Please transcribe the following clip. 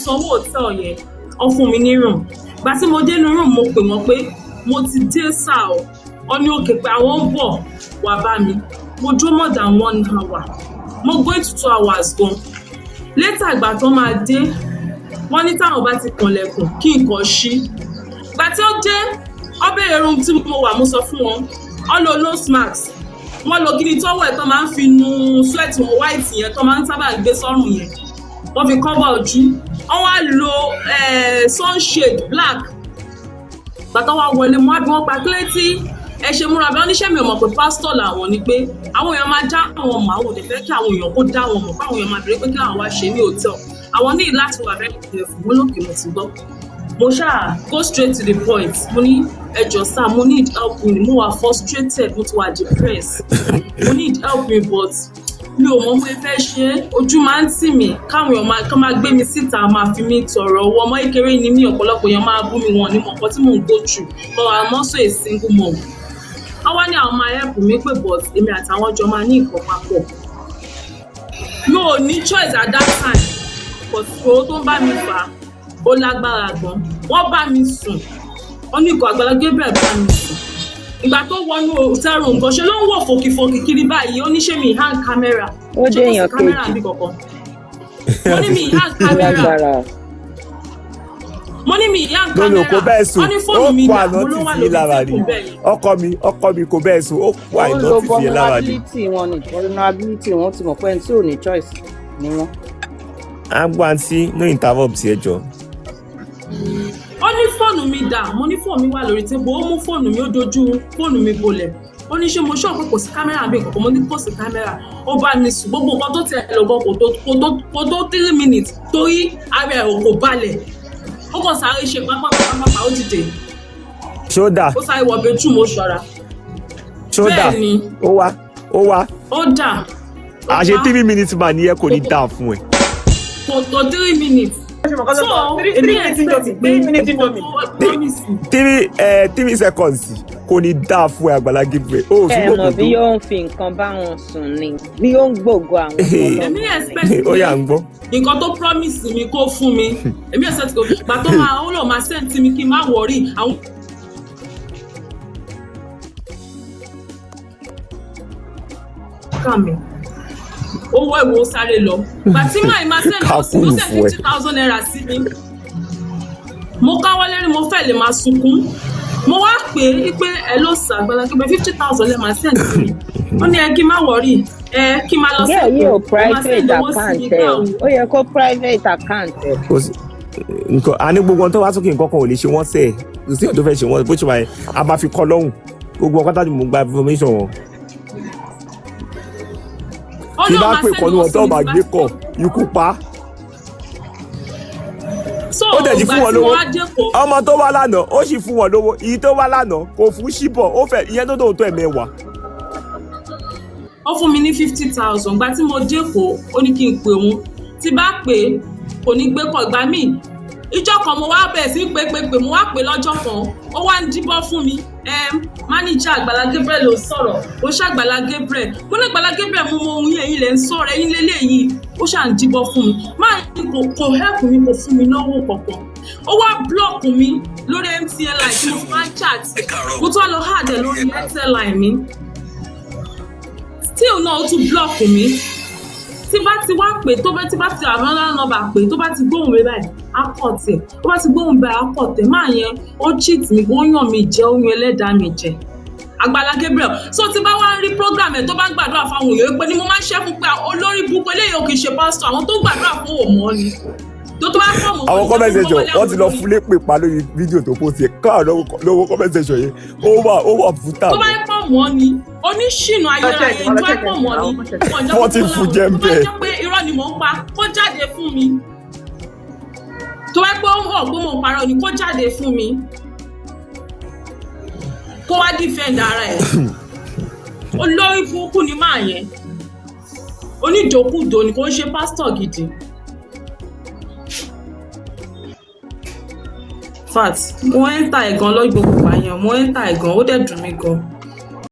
sanwó hotel yẹn wọ́n fún mi ní room gbà tí mo dé ní room mo pè wọ́n pé mo ti dé sáà o wọ́n ní òkè pé àwọn ń bọ̀ wá bá mi mo dúró more than 1 hour mo going to 2 hours gan later ìgbà tó máa dé wọ́n ní táwọn bá ti kànlẹ̀kùn kí nǹkan ṣí ìgbà tí ó dé ó béèrè room tí mo wà mo sọ fún wọn wọ́n lo nose mask wọ́n lo kíni tọ́wọ́ ẹ̀ tó máa ń fi nu sweat wọn white yẹn tó máa ń sábà gbé sọ́rùn yẹn wọ́n fi cover ojú wọ́n wá lo sunshade black bàtà wá wọlé mọ́ àbí wọ́n pa kílé tí ẹ ṣe múra bí wọ́n níṣẹ́ mi ò mọ̀ pé pásítọ̀ làwọn ni pé àwọn èèyàn máa dá àwọn mọ̀ àwọn ò dẹ̀ fẹ́ kí àwọn èèyàn kó dá wọn mọ̀ fáwọn èèyàn máa bèrè pé kí àwọn wá ṣe ní hòtẹ́ẹ̀l àwọn ní láti wà very careful mo lókè mo ti gbọ́ mo ṣáà go straight to the point mo ní ẹjọ́ sá mo need help me mo wà frustrated mo ti wà depressed mo need help me but mi ò mọ̀ mo fẹ́ ṣe ojú máa ń tì mí káwọn èèyàn máa gbé mi síta máa fi mí tọrọ owó ọmọ kékeré ni mí ọ̀pọ̀lọpọ̀ èèyàn máa bú mi wọn ní mọ̀ọ́kọ́ tí mò ń go through but I'm also a single mom wọ́n wá ní àwọn máa help mi pé but èmi àtàwọn jọ máa ní nǹkan papọ̀ mi ò ní choice at that time but owó tó ń bá mi fà ó lágbára gan wọ́n bá mi sùn wọ́n ní ikọ̀ Agbala Gabriel bá mi sùn ìgbà tó wọnú hotel room gan ṣe ló ń wò fòkìfòkì kiri báyìí ó ní ṣé mi hang camera ó dé èèyàn camera bí kankan mo ní mi hang camera mo ní mi hang camera wọ́n ní fóònù mi dà mo ló wà lórí tẹ́kùn bẹ́ẹ̀ ọkọ mi kò bẹ́ẹ̀ sùn ó wà ìnọ́tìsì yẹn lára ni. vulnerability wọn ti mọ̀ pé ẹni tí ò ní choice ni wọ́n. Agbáǹtí no interrupt ẹ jọ. ó ní fóònù mi dà mo ní fóònù mi wà lórí tébù ó mú fóònù mi ó dojú fóònù mi bolẹ̀ ó ní ṣé mo ṣọ́ pé kò sí kámẹ́rà bí kankan mo ní kò sí kámẹ́rà ó bá mi sùn gbogbo nǹkan tó tẹ̀ lọ́gọ́ kò tó 3 minutes torí ara ẹ̀ kò balẹ̀ ó kàn sáré ṣe pápá ó dìde. ṣódà ó sáré wọ bedroom ó ṣọ́ra. ṣódà bẹ́ẹ̀ ni ó wá. ó dà. àṣẹ 3 minutes mà ní ẹ kò ní dà fún ẹ. kò tó 3 minutes. So, 3 minutes three seconds kò ní dáa fún Agbala Gabriel. ẹ mọ̀ bí yóò ń fi nǹkan bá wọn sùn ni bí yóò ń gbògo àwọn ọmọ. èmi expect ó yà ń gbọ́. nǹkan tó promise mi kó fún mi èmi expect kó gbà tó máa ó lọ máa send mi kí n má worry àwọn. kàmí owó ẹ̀wò sáré lọ bàtí máa send ló send 50,000 naira sí mi mo káwọ́ lẹ́rìn mo fẹ́ lè máa sunkún mo wá pè é pé ẹ ló sà Agbala Gabriel 50,000 lè máa send sí mi ó ní ẹ kí n má worry kí n máa lọ sẹ́kọ̀ọ́ yóò private account ẹ̀ ó yẹ kó private account ẹ̀. nǹkan àní gbogbo ohun tó wá sókè nǹkan kan ò lè ṣe wọ́n sẹ́ẹ̀ kò sí ohun tó fẹ́ ṣe wọ́n bó ṣe wáyé a máa fi kọ́ lọ́hùn gbogbo ọkọ tájú mo gba information wọn. tí bá pè kọ́ ní wọn tó bá gbé kọ̀ ikú pa. ó dẹ̀ jí fún wọn lówó ọmọ tó wá lánàá ó sì fún wọn lówó èyí tó wá lánàá kò fún síbọ̀ ó fẹ́ ìyẹn tó tó ẹ̀mẹ́wàá. ó fún mi ní 50,000 gba tí mo dẹ́kọ̀ọ́ ó ní kí n pè òun tí bá pè kò ní gbé kọ̀ gbà mí ìjọ kan mo wá bẹ̀rẹ̀ sí pé mo wá pè lọ́jọ́ kan ó wá ń díbọ́ fún mi máníjà Agbala Gabriel ló sọ̀rọ̀ ó ṣe Agbala Gabriel mo ní Agbala Gabriel mo mọ ohun yẹn lè ń sọ̀rọ̀ ẹ̀yin lélẹ́yìí ó ṣà ń díbọ́ fún mi máa ní kò help mi kò fún mi náwó kankan ó wá block mi lórí MTN line tí mo fi máa ń chat mo tún wá lọ hard ẹ̀ lórí MTN line mi still náà ó tún block mi tí bá ti wá pè tó bá ti bá ti àwọn nọ́mbà pè tó bá ti gbóhùn mi báyìí á kọ̀ tẹ̀ tó bá ti gbóhùn báyìí á kọ̀ tẹ̀ máa yẹn ó cheat mi ó yàn mí jẹ ó yan ẹlẹ́dàá mi jẹ Agbala Gabriel so tí bá wá ń rí program ẹ̀ tó bá ń gbàdúrà fáwọn èèyàn pé ni mo máa ń ṣẹ́ fún pé olórí burúkú eléyìí ò kì í ṣe pásítọ̀ àwọn tó ń gbàdúrà fún òmò ni tó bá fọ́ mọ́ àwọn comment section wọ́n ti lọ fúlé pè pa lórí fídíò tó post yẹ káà lọ́wọ́ comment section yẹn ó wà fúta. tó bá yẹ pọ̀ mọ́ ni oníṣìnà ayérayé ìjọ ẹ̀pọ̀ mọ́ ni wọ́n ti fún jẹ́ ń bẹ́ẹ̀. tó bá jẹ́ pé irọ́ ni mò ń pa kó jáde fún mi tó bá pẹ́ ó hàn pé mò ń parọ́ ni kó jáde fún mi kó wá defend ara ẹ̀ olórí burúkú ni máa yẹn onídòkúdò ni kò ń ṣe pásítọ̀ gidi. Fat mo ẹ́ńtà ẹ̀gàn lọ́gbọ̀n pààyàn mo ẹ́ńtà ẹ̀gàn ó dẹ̀ dùn mí gan.